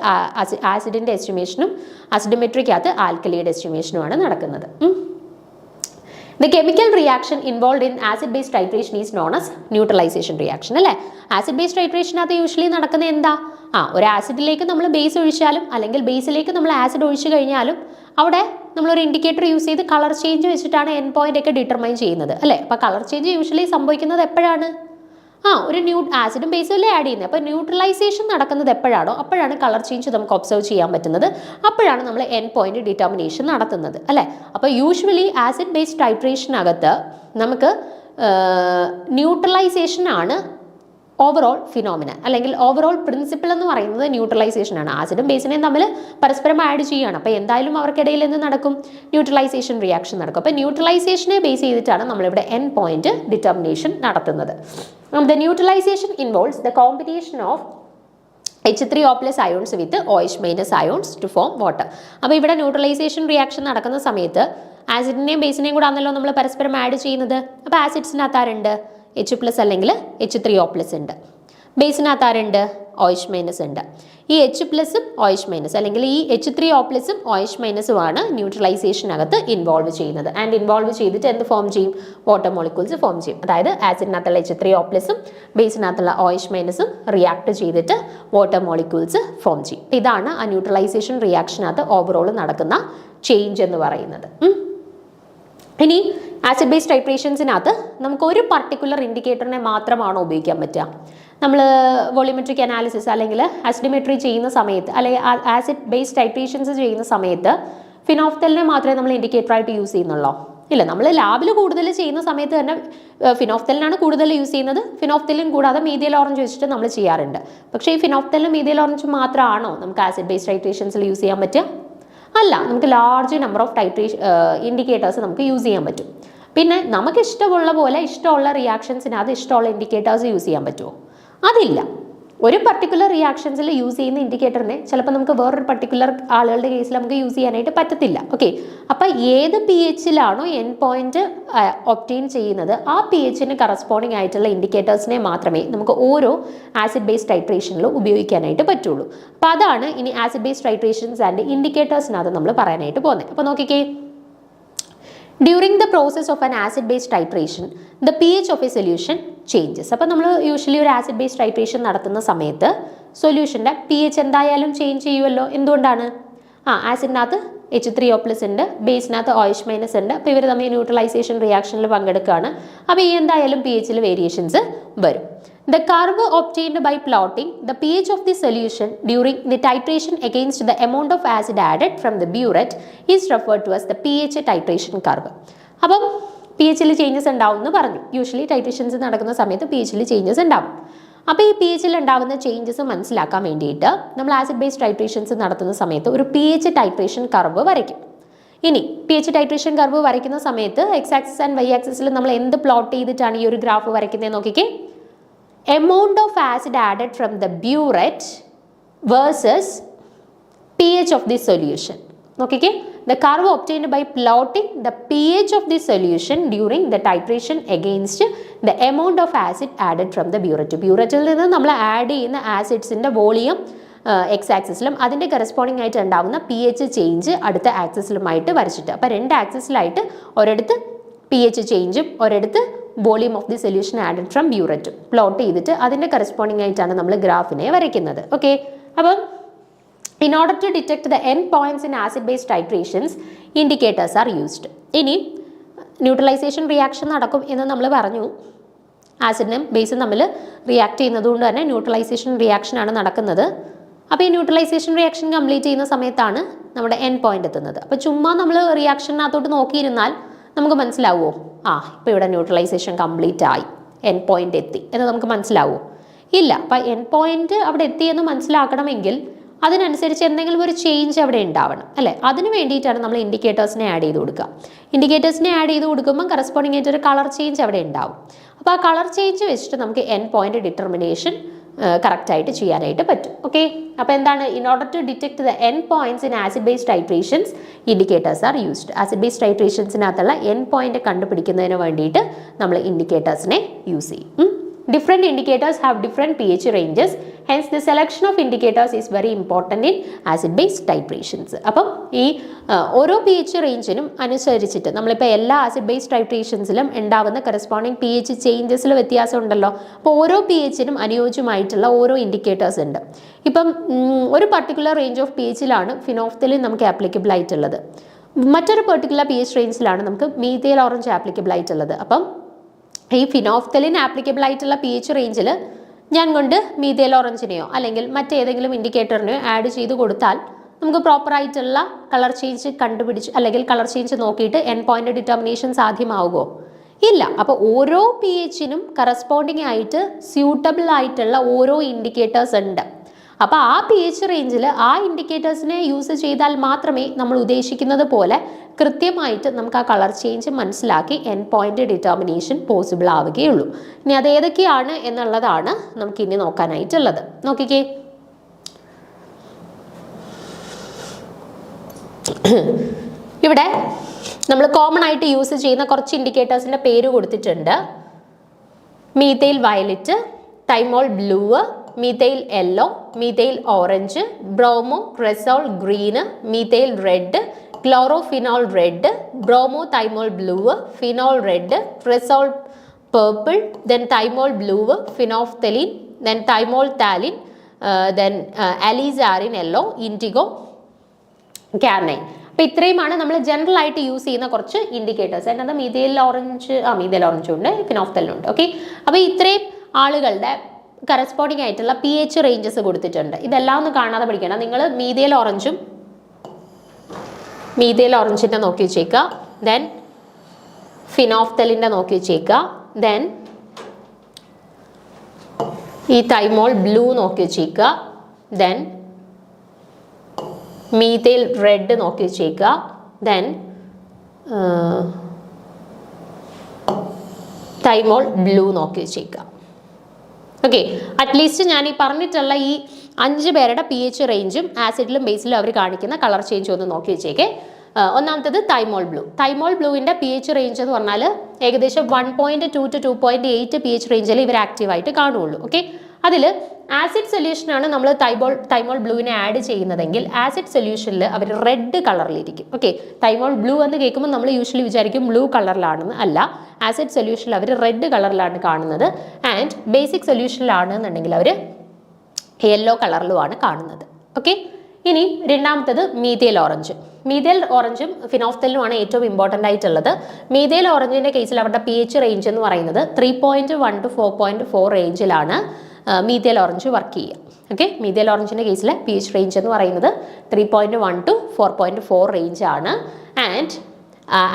ആസിഡിൻ്റെ എസ്റ്റിമേഷനും അസിഡിമെട്രിക്കകത്ത് ആൽക്കലിയുടെ എസ്റ്റിമേഷനുമാണ് നടക്കുന്നത്. The chemical reaction involved in acid-base titration is known as neutralization reaction. അല്ലേ? ആസിഡ് ബേസ് ടൈട്രേഷനകത്ത് യൂഷ്വലി നടക്കുന്നത് എന്താ? ഒരു ആസിഡിലേക്ക് നമ്മൾ ബേസ് ഒഴിച്ചാലും അല്ലെങ്കിൽ ബേസിലേക്ക് നമ്മൾ ആസിഡ് ഒഴിച്ചു കഴിഞ്ഞാലും അവിടെ നമ്മളൊരു ഇൻഡിക്കേറ്റർ യൂസ് ചെയ്ത് കളർ ചേഞ്ച് വെച്ചിട്ടാണ് എൻ പോയിന്റ് ഒക്കെ ഡിറ്റർമൈൻ ചെയ്യുന്നത് അല്ലേ. അപ്പോൾ കളർ ചേഞ്ച് യൂഷ്വലി സംഭവിക്കുന്നത് എപ്പോഴാണ്? ഒരു ആസിഡും ബേസും അല്ലേ ആഡ് ചെയ്യുന്നത്. അപ്പോൾ ന്യൂട്രലൈസേഷൻ നടക്കുന്നത് എപ്പോഴാണോ അപ്പോഴാണ് കളർ ചേഞ്ച് നമുക്ക് ഒബ്സർവ് ചെയ്യാൻ പറ്റുന്നത്. അപ്പോഴാണ് നമ്മൾ എൻ പോയിന്റ് ഡിറ്റർമിനേഷൻ നടത്തുന്നത് അല്ലേ. അപ്പോൾ യൂഷ്വലി ആസിഡ് ബേസ് ടൈട്രേഷനകത്ത് നമുക്ക് ന്യൂട്രലൈസേഷൻ ആണ് ഓവറോൾ ഫിനോമിന, അല്ലെങ്കിൽ ഓവറോൾ പ്രിൻസിപ്പിൾ എന്ന് പറയുന്നത് ന്യൂട്രലൈസേഷൻ ആണ്. ആസിഡും ബേസിനെയും തമ്മിൽ പരസ്പരം ആഡ് ചെയ്യുകയാണ്. അപ്പോൾ എന്തായാലും അവർക്കിടയിൽ എന്ത് നടക്കും? ന്യൂട്രലൈസേഷൻ റിയാക്ഷൻ നടക്കും. അപ്പോൾ ന്യൂട്രലൈസേഷനെ ബേസ് ചെയ്തിട്ടാണ് നമ്മളിവിടെ എൻ പോയിന്റ് ഡിറ്റർമിനേഷൻ നടത്തുന്നത്. The neutralization involves the combination of H3O+ ions with OH- ions to form water. അപ്പോൾ ഇവിടെ ന്യൂട്രലൈസേഷൻ റിയാക്ഷൻ നടക്കുന്ന സമയത്ത് ആസിഡിനെയും ബേസിനെയും കൂടെ ആണല്ലോ നമ്മൾ പരസ്പരം ആഡ് ചെയ്യുന്നത്. അപ്പോൾ ആസിഡ്സിനകത്ത് ആരുണ്ട്? H+ അല്ലെങ്കിൽ H3O+ ഉണ്ട്. ബേസിനകത്ത് ആരുണ്ട്? OH- ഉണ്ട്. ഈ H+ഉം OH- അല്ലെങ്കിൽ ഈ H3O+ഉം OH- ആണ് ന്യൂട്രലൈസേഷനകത്ത് ഇൻവോൾവ് ചെയ്യുന്നത്. ആൻഡ് ഇൻവോൾവ് ചെയ്തിട്ട് എന്ത് ഫോം ചെയ്യും? വാട്ടർ മോളിക്യൂൾസ് ഫോം ചെയ്യും. അതായത് ആസിഡിനകത്തുള്ള H3O+ഉം ബേസിനകത്തുള്ള OH- റിയാക്ട് ചെയ്തിട്ട് വാട്ടർ മോളിക്യൂൾസ് ഫോം ചെയ്യും. ഇതാണ് ആ ന്യൂട്രലൈസേഷൻ റിയാക്ഷനകത്ത് ഓവറോൾ നടക്കുന്ന ചേഞ്ച് എന്ന് പറയുന്നത്. ഇനി ആസിഡ് ബേസ് ടൈട്രേഷൻസിനകത്ത് നമുക്ക് ഒരു പർട്ടിക്കുലർ ഇൻഡിക്കേറ്ററിനെ മാത്രമാണോ ഉപയോഗിക്കാൻ പറ്റുക? നമ്മൾ വോളിമെട്രിക് അനാലിസിസ് അല്ലെങ്കിൽ ആസിഡിമെട്രി ചെയ്യുന്ന സമയത്ത്, അല്ലെങ്കിൽ ആസിഡ് ബേസ് ടൈട്രേഷൻസ് ചെയ്യുന്ന സമയത്ത് ഫിനോഫ്തലിനെ മാത്രമേ നമ്മൾ ഇൻഡിക്കേറ്ററായിട്ട് യൂസ് ചെയ്യുന്നുള്ളൂ? ഇല്ല, നമ്മൾ ലാബിൽ കൂടുതൽ ചെയ്യുന്ന സമയത്ത് തന്നെ ഫിനോഫ്തലിനാണ് കൂടുതൽ യൂസ് ചെയ്യുന്നത്. ഫിനോഫ്തലിൻ കൂടാതെ മീഥൈൽ ഓറഞ്ച് വെച്ചിട്ട് നമ്മൾ ചെയ്യാറുണ്ട്. പക്ഷേ ഈ ഫിനോഫ്തലിനും മീഥൈൽ ഓറഞ്ചും മാത്രമാണോ നമുക്ക് ആസിഡ് ബേസ് ടൈട്രേഷൻസിൽ യൂസ് ചെയ്യാൻ പറ്റുക? അല്ല, നമുക്ക് large number of titration indicators നമുക്ക് യൂസ് ചെയ്യാൻ പറ്റും. പിന്നെ നമുക്ക് ഇഷ്ടമുള്ള പോലെ ഇഷ്ടമുള്ള റിയാക്ഷൻസിനകത്ത് ഇഷ്ടമുള്ള ഇൻഡിക്കേറ്റേഴ്സ് യൂസ് ചെയ്യാൻ പറ്റുമോ? അതില്ല. ഒരു പർട്ടിക്കുലർ റിയാക്ഷൻസിൽ യൂസ് ചെയ്യുന്ന ഇൻഡിക്കേറ്ററിനെ ചിലപ്പോൾ നമുക്ക് വേറൊരു പർട്ടിക്കുലർ ആളുകളുടെ കേസിൽ നമുക്ക് യൂസ് ചെയ്യാനായിട്ട് പറ്റത്തില്ല. ഓക്കെ, അപ്പോൾ ഏത് പി എച്ചിലാണോ എൻ പോയിന്റ് ഒബ്റ്റെയിൻ ചെയ്യുന്നത് ആ പി എച്ചിന് കറസ്പോണ്ടിങ് ആയിട്ടുള്ള ഇൻഡിക്കേറ്റേഴ്സിനെ മാത്രമേ നമുക്ക് ഓരോ ആസിഡ് ബേസ് ടൈട്രേഷനിലും ഉപയോഗിക്കാനായിട്ട് പറ്റുള്ളൂ. അപ്പോൾ അതാണ് ഇനി ആസിഡ് ബേസ് ടൈട്രേഷൻസ് ആൻഡ് ഇൻഡിക്കേറ്റേഴ്സിനകത്ത് നമ്മൾ പറയാനായിട്ട് പോകുന്നത്. അപ്പോൾ നോക്കിക്കേ, during the process of an acid base titration the pH of a solution changes. അപ്പോൾ നമ്മൾ യൂഷ്വലി ഒരു ആസിഡ് ബേസ് ടൈട്രേഷൻ നടത്തുന്ന സമയത്ത് സൊല്യൂഷൻ്റെ പി എച്ച് എന്തായാലും ചേഞ്ച് ചെയ്യുമല്ലോ. എന്തുകൊണ്ടാണ്? ആസിഡിനകത്ത് H3O+ ഉണ്ട്, ബേസിനകത്ത് OH- ഉണ്ട്. അപ്പോൾ ഇവർ തമ്മിൽ ന്യൂട്രലൈസേഷൻ റിയാക്ഷനിൽ പങ്കെടുക്കുകയാണ്. അപ്പോൾ ഈ എന്തായാലും പി എച്ചിൽ വേരിയേഷൻസ് വരും. The curve obtained by plotting the pH of the solution during the titration against the amount of acid added from the burette is referred to as the pH titration curve. അപ്പം P എച്ചിൽ changes ഉണ്ടാവും എന്ന് പറഞ്ഞു. Usually titrations നടക്കുന്ന സമയത്ത് P എച്ചിൽ changes ഉണ്ടാവും. അപ്പോൾ ഈ പി എച്ചിൽ ഉണ്ടാകുന്ന ചേഞ്ചസ് മനസ്സിലാക്കാൻ വേണ്ടിയിട്ട് നമ്മൾ ആസിഡ് ബേസ് ടൈട്രേഷൻസ് നടത്തുന്ന സമയത്ത് ഒരു പി എച്ച് ടൈട്രേഷൻ കർവ് വരയ്ക്കും. ഇനി പി എച്ച് ടൈട്രേഷൻ കർവ് വരയ്ക്കുന്ന സമയത്ത് എക്സ് ആക്സിസ് ആൻഡ് വൈ ആക്സിസിൽ നമ്മൾ എന്ത് പ്ലോട്ട് ചെയ്തിട്ടാണ് ഈ ഒരു ഗ്രാഫ് വരയ്ക്കുന്നത് നോക്കിക്കേ. Amount of acid added from the burette versus pH of the solution. Okay, the curve obtained by plotting the pH of the solution during the titration against the amount of acid added from the burette. Burette നിന്ന് നമ്മൾ add ചെയ്യുന്ന ആസിഡ്സിൻ്റെ volume X ആക്സിസിലും അതിൻ്റെ corresponding ആയിട്ട് ഉണ്ടാകുന്ന P H change അടുത്ത ആക്സിസിലുമായിട്ട് വരച്ചിട്ട്, അപ്പോൾ രണ്ട് ആക്സിസിലായിട്ട് ഒരിടത്ത് പി എച്ച് ചേഞ്ചും ഒരിടത്ത് volume of the solution added from ബ്യൂററ്റും പ്ലോട്ട് ചെയ്തിട്ട് അതിൻ്റെ കറസ്പോണ്ടിങ് ആയിട്ടാണ് നമ്മൾ ഗ്രാഫിനെ വരയ്ക്കുന്നത്. ഓക്കെ, അപ്പം in order to detect the end points in acid base titrations indicators are used. ഇനി ന്യൂട്രലൈസേഷൻ റിയാക്ഷൻ നടക്കും എന്ന് നമ്മൾ പറഞ്ഞു. ആസിഡിനും ബേസും തമ്മിൽ റിയാക്ട് ചെയ്യുന്നത് കൊണ്ട് തന്നെ ന്യൂട്രലൈസേഷൻ റിയാക്ഷനാണ് നടക്കുന്നത്. അപ്പോൾ ഈ ന്യൂട്രലൈസേഷൻ റിയാക്ഷൻ കംപ്ലീറ്റ് ചെയ്യുന്ന സമയത്താണ് നമ്മുടെ എൻഡ് പോയിന്റ് എത്തുന്നത്. അപ്പോൾ ചുമ്മാ നമ്മൾ റിയാക്ഷനകത്തോട്ട് നോക്കിയിരുന്നാൽ നമുക്ക് മനസ്സിലാവുമോ ഇപ്പോൾ ഇവിടെ ന്യൂട്രലൈസേഷൻ കംപ്ലീറ്റ് ആയി, എൻഡ് പോയിന്റ് എത്തി എന്ന് നമുക്ക് മനസ്സിലാവുമോ? ഇല്ല. അപ്പോൾ എൻഡ് പോയിന്റ് അവിടെ എത്തിയെന്ന് മനസ്സിലാക്കണമെങ്കിൽ അതിനനുസരിച്ച് എന്തെങ്കിലും ഒരു ചേഞ്ച് അവിടെ ഉണ്ടാവണം അല്ലേ? അതിന് വേണ്ടിയിട്ടാണ് നമ്മൾ ഇൻഡിക്കേറ്റേഴ്സിനെ ആഡ് ചെയ്ത് കൊടുക്കുക. ഇൻഡിക്കേറ്റേഴ്സിനെ ആഡ് ചെയ്ത് കൊടുക്കുമ്പോൾ കറസ്പോണ്ടിങ് ആയിട്ട് ഒരു കളർ ചേഞ്ച് അവിടെ ഉണ്ടാവും. അപ്പോൾ ആ കളർ ചേഞ്ച് വെച്ചിട്ട് നമുക്ക് എൻഡ് പോയിന്റ് ഡിറ്റർമിനേഷൻ കറക്റ്റായിട്ട് ചെയ്യാനായിട്ട് പറ്റും. ഓക്കെ, അപ്പോൾ എന്താണ്? In order to detect the end points in acid base titrations indicators are used. Acid base ടൈട്രേഷൻസിനകത്തുള്ള എൻഡ് പോയിന്റ് കണ്ടുപിടിക്കുന്നതിന് വേണ്ടിയിട്ട് നമ്മൾ ഇൻഡിക്കേറ്റേഴ്സിനെ യൂസ് ചെയ്യും. Different indicators have different pH ranges. Hence, the selection of indicators is very important in acid-base titrations. അപ്പം ഈ ഓരോ P H റേഞ്ചിനും അനുസരിച്ചിട്ട് നമ്മളിപ്പോൾ എല്ലാ ആസിഡ് ബേസ് ടൈട്രേഷൻസിലും ഉണ്ടാകുന്ന കറസ്പോണ്ടിങ് പി എച്ച് ചേഞ്ചസിൽ വ്യത്യാസം ഉണ്ടല്ലോ. അപ്പോൾ ഓരോ പി എച്ചിനും അനുയോജ്യമായിട്ടുള്ള ഓരോ ഇൻഡിക്കേറ്റേഴ്സ് ഉണ്ട്. ഇപ്പം ഒരു പർട്ടിക്കുലർ റേഞ്ച് ഓഫ് പി എച്ചിലാണ് ഫിനോഫ്തലിൻ നമുക്ക് ആപ്ലിക്കബിൾ ആയിട്ടുള്ളത്. മറ്റൊരു പെർട്ടിക്കുലർ പി എച്ച് റേഞ്ചിലാണ് നമുക്ക് മീഥൈൽ ഓറഞ്ച് ആപ്ലിക്കബിൾ ആയിട്ടുള്ളത്. അപ്പം ഈ ഫിനോഫ്തലിൻ ആപ്ലിക്കബിൾ ആയിട്ടുള്ള പി എച്ച് റേഞ്ചിൽ ഞാൻ കൊണ്ട് മീഥൈൽ ഓറഞ്ചിനെയോ അല്ലെങ്കിൽ മറ്റേതെങ്കിലും ഇൻഡിക്കേറ്ററിനെയോ ആഡ് ചെയ്ത് കൊടുത്താൽ നമുക്ക് പ്രോപ്പറായിട്ടുള്ള കളർ ചേഞ്ച് കണ്ടുപിടിച്ച് അല്ലെങ്കിൽ കളർ ചേഞ്ച് നോക്കിയിട്ട് എൻഡ് പോയിന്റ് ഡിറ്റർമിനേഷൻ സാധ്യമാവുമോ? ഇല്ല. അപ്പോൾ ഓരോ പി എച്ചിനും കറസ്പോണ്ടിങ് ആയിട്ട് സ്യൂട്ടബിൾ ആയിട്ടുള്ള ഓരോ ഇൻഡിക്കേറ്റേഴ്സ് ഉണ്ട്. അപ്പോൾ ആ പി എച്ച് റേഞ്ചിൽ ആ ഇൻഡിക്കേറ്റേഴ്സിനെ യൂസ് ചെയ്താൽ മാത്രമേ നമ്മൾ ഉദ്ദേശിക്കുന്നത് പോലെ കൃത്യമായിട്ട് നമുക്ക് ആ കളർ ചേഞ്ച് മനസ്സിലാക്കി എൻഡ് പോയിന്റ് ഡിറ്റർമിനേഷൻ പോസിബിൾ ആവുകയുള്ളൂ. ഇനി അത് ഏതൊക്കെയാണ് എന്നുള്ളതാണ് നമുക്കിനി നോക്കാനായിട്ടുള്ളത്. നോക്കിക്കേ, ഇവിടെ നമ്മൾ കോമൺ ആയിട്ട് യൂസ് ചെയ്യുന്ന കുറച്ച് ഇൻഡിക്കേറ്റേഴ്സിൻ്റെ പേര് കൊടുത്തിട്ടുണ്ട്. Methyl violet, thymol blue, methyl yellow, methyl orange, bromo cresol green, methyl red, chlorophenol red, bromo thymol blue, phenol red, cresol purple, then thymol blue, phenolphthalein, then thymolphthalein, then alizarin yellow, indigo, carmine. അപ്പോൾ ഇത്രയുമാണ് നമ്മൾ general ആയിട്ട് use ചെയ്യുന്ന കുറച്ച് indicators. അതിനകത്ത് methyl orange ഉണ്ട്, ഫിനോഫ്തലിനുണ്ട്. Okay, അപ്പോൾ ഇത്രയും ആളുകളുടെ കറസ്പോണ്ടിങ് ആയിട്ടുള്ള പി എച്ച് റേഞ്ചസ് കൊടുത്തിട്ടുണ്ട്. ഇതെല്ലാം ഒന്ന് കാണാതെ പഠിക്കണം. നിങ്ങൾ മീഥൈൽ ഓറഞ്ചിൻ്റെ നോക്കി വെച്ചേക്കുക, ദെൻ ഫിനോഫ്തലിൻ്റെ നോക്കി വെച്ചേക്കുക, ദെൻ ഈ തൈമോൾ ബ്ലൂ നോക്കി വെച്ചേക്കുക, ദെൻ മീഥൈൽ റെഡ് നോക്കി വെച്ചേക്കുക. ദെൻ തൈമോൾ ബ്ലൂ നോക്കി വെച്ചേക്കുക. ഓക്കെ, അറ്റ്ലീസ്റ്റ് ഞാൻ ഈ പറഞ്ഞിട്ടുള്ള ഈ 5 പേരുടെ pH റേഞ്ചും ആസിഡിലും ബേസിലും അവർ കാണിക്കുന്ന കളർ ചേഞ്ച് ഒന്ന് നോക്കി വെച്ചേക്കേ. ഒന്നാമത്തേത് തൈമോൾ ബ്ലൂ. തൈമോൾ ബ്ലൂവിൻ്റെ pH റേഞ്ച് എന്ന് പറഞ്ഞാൽ ഏകദേശം 1.2 to 2.8 pH റേഞ്ചിൽ ഇവർ ആക്റ്റീവായിട്ട് കാണുള്ളൂ. ഓക്കെ, അതിൽ ആസിഡ് സൊല്യൂഷനാണ് നമ്മൾ തൈമോൾ ബ്ലൂവിനെ ആഡ് ചെയ്യുന്നതെങ്കിൽ ആസിഡ് സൊല്യൂഷനിൽ അവർ റെഡ് കളറിലിരിക്കും. ഓക്കെ, തൈമോൾ ബ്ലൂ എന്ന് കേൾക്കുമ്പോൾ നമ്മൾ യൂഷ്വലി വിചാരിക്കും ബ്ലൂ കളറിലാണെന്ന്. അല്ല, ആസിഡ് സൊല്യൂഷനിൽ അവർ റെഡ് കളറിലാണ് കാണുന്നത്. ആൻഡ് ബേസിക് സൊല്യൂഷനിലാണെന്നുണ്ടെങ്കിൽ അവർ യെല്ലോ കളറിലുമാണ് കാണുന്നത്. ഓക്കെ, ഇനി രണ്ടാമത്തത് മീഥൈൽ ഓറഞ്ച്. മീഥൈൽ ഓറഞ്ചും ഫിനോഫ്തലിനുമാണ് ഏറ്റവും ഇമ്പോർട്ടൻ്റ് ആയിട്ടുള്ളത്. മീഥൈൽ ഓറഞ്ചിൻ്റെ കേസിൽ അവരുടെ pH റേഞ്ച് എന്ന് പറയുന്നത് 3.1 to 4.4 റേഞ്ചിലാണ് മീഥൈൽ ഓറഞ്ച് വർക്ക് ചെയ്യുക. ഓക്കെ, മീഥൈൽ ഓറഞ്ചിൻ്റെ കേസിലെ pH റേഞ്ച് എന്ന് പറയുന്നത് 3.1 to 4.4 റേഞ്ച് ആണ്. ആൻഡ്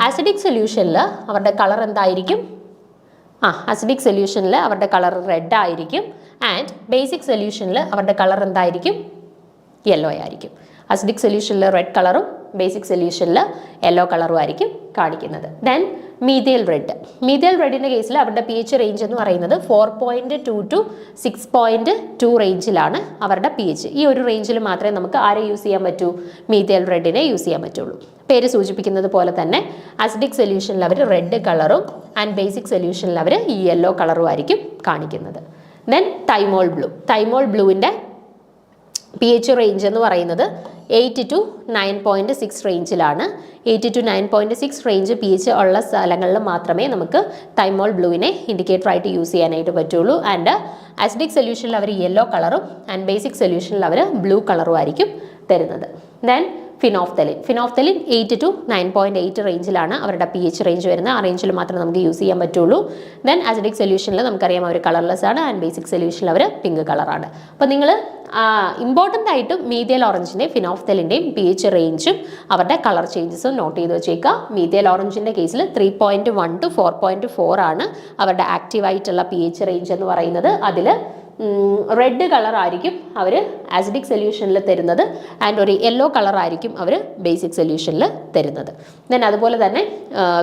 ആസിഡിക് സൊല്യൂഷനിൽ അവരുടെ കളർ എന്തായിരിക്കും? ആസിഡിക് സൊല്യൂഷനിൽ അവരുടെ കളർ റെഡ് ആയിരിക്കും. ആൻഡ് ബേസിക് സൊല്യൂഷനിൽ അവരുടെ കളർ എന്തായിരിക്കും? യെല്ലോ ആയിരിക്കും. അസിഡിക് സൊല്യൂഷനിൽ റെഡ് കളറും ബേസിക് സൊല്യൂഷനിൽ യെല്ലോ കളറും ആയിരിക്കും കാണിക്കുന്നത്. Then methyl red. മീഥൈൽ റെഡിൻ്റെ കേസിൽ അവരുടെ pH റേഞ്ച് എന്ന് പറയുന്നത് 4.2 to 6.2 റേഞ്ചിലാണ് അവരുടെ pH. ഈ ഒരു റേഞ്ചിൽ മാത്രമേ നമുക്ക് ആരെ യൂസ് ചെയ്യാൻ പറ്റൂ? മീഥൈൽ റെഡിനെ യൂസ് ചെയ്യാൻ പറ്റുള്ളൂ. പേര് സൂചിപ്പിക്കുന്നത് പോലെ തന്നെ അസിഡിക് സൊല്യൂഷനിൽ അവർ റെഡ് കളറും ആൻഡ് ബേസിക് സൊല്യൂഷനിൽ അവർ യെല്ലോ കളറും ആയിരിക്കും കാണിക്കുന്നത്. Then thymol blue. തൈമോൾ ബ്ലൂവിൻ്റെ pH റേഞ്ച് എന്ന് പറയുന്നത് 8 to 9.6 റേഞ്ചിലാണ്. 8 to 9.6 റേഞ്ച് pH ഉള്ള സ്ഥലങ്ങളിൽ മാത്രമേ നമുക്ക് തൈമോൾ ബ്ലൂവിനെ ഇൻഡിക്കേറ്റർ ആയിട്ട് യൂസ് ചെയ്യാനായിട്ട് പറ്റുള്ളൂ. ആൻഡ് ആസിഡിക് സൊല്യൂഷനിൽ അവർ യെല്ലോ കളറും ആൻഡ് ബേസിക് സൊല്യൂഷനിൽ അവർ ബ്ലൂ കളറും ആയിരിക്കും തരുന്നത്. Then phenolphthalein. ഫിനോഫ്തലിൻ 8 to 9.8 റേഞ്ചിലാണ് അവരുടെ pH റേഞ്ച് വരുന്നത്. ആ റേഞ്ചിൽ മാത്രമേ നമുക്ക് യൂസ് ചെയ്യാൻ പറ്റുള്ളൂ. ദെൻ ആസിഡിക് സൊല്യൂഷനിൽ നമുക്കറിയാം അവർ കളർലെസ് ആണ്. ആൻഡ് ബേസിക് സൊല്യൂഷനിൽ അവർ പിങ്ക് കളറാണ്. അപ്പോൾ നിങ്ങൾ ഇമ്പോർട്ടൻ്റ് ആയിട്ടും മീഥൈൽ ഓറഞ്ചിൻ്റെയും ഫിനോഫ്തലിൻ്റെയും pH റേഞ്ചും അവരുടെ കളർ ചേഞ്ചസും നോട്ട് ചെയ്ത് വെച്ചേക്കുക. മീഥൈൽ ഓറഞ്ചിൻ്റെ കേസിൽ 3.1 to 4.4 ആണ് അവരുടെ ആക്റ്റീവായിട്ടുള്ള pH റേഞ്ച് എന്ന് പറയുന്നത്. അതിൽ റെഡ് കളർ ആയിരിക്കും അവർ ആസിഡിക് സൊല്യൂഷനിൽ തരുന്നത്. ആൻഡ് ഒരു യെല്ലോ കളർ ആയിരിക്കും അവർ ബേസിക് സൊല്യൂഷനിൽ തരുന്നത്. ദെൻ അതുപോലെ തന്നെ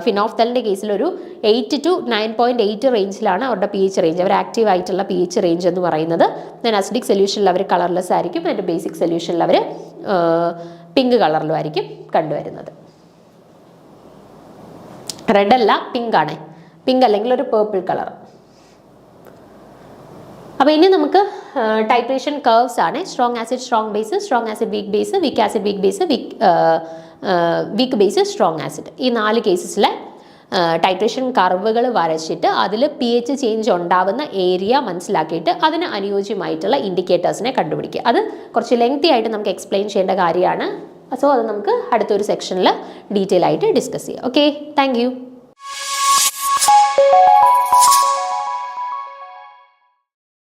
ഫിനോഫ്തലിൻ്റെ കേസിൽ ഒരു 8 to 9.8 റേഞ്ചിലാണ് അവരുടെ pH റേഞ്ച്, അവർ ആക്റ്റീവ് ആയിട്ടുള്ള pH റേഞ്ച് എന്ന് പറയുന്നത്. ദെൻ ആസിഡിക് സൊല്യൂഷനിൽ അവർ കളർലെസ് ആയിരിക്കും. ആൻഡ് ബേസിക് സൊല്യൂഷനിൽ അവർ പിങ്ക് കളറിലും ആയിരിക്കും കണ്ടുവരുന്നത്. റെഡ് അല്ല, പിങ്ക് ആണ്. പിങ്ക് അല്ലെങ്കിൽ ഒരു പേർപ്പിൾ കളർ. അപ്പോൾ ഇനി നമുക്ക് ടൈട്രേഷൻ കർവ്സ് ആണ്. Strong acid strong base, strong acid weak base, weak acid weak base, weak base strong acid. ഈ 4 കേസസിലെ ടൈട്രേഷൻ കർവുകൾ വരച്ചിട്ട് അതിൽ pH ചേഞ്ച് ഉണ്ടാവുന്ന ഏരിയ മനസ്സിലാക്കിയിട്ട് അതിന് അനുയോജ്യമായിട്ടുള്ള ഇൻഡിക്കേറ്റേഴ്സിനെ കണ്ടുപിടിക്കുക. അത് കുറച്ച് ലെങ്തി ആയിട്ട് നമുക്ക് എക്സ്പ്ലെയിൻ ചെയ്യേണ്ട കാര്യമാണ്. സോ അത് നമുക്ക് അടുത്തൊരു സെക്ഷനിൽ ഡീറ്റെയിൽ ആയിട്ട് ഡിസ്കസ് ചെയ്യാം. Okay, thank you.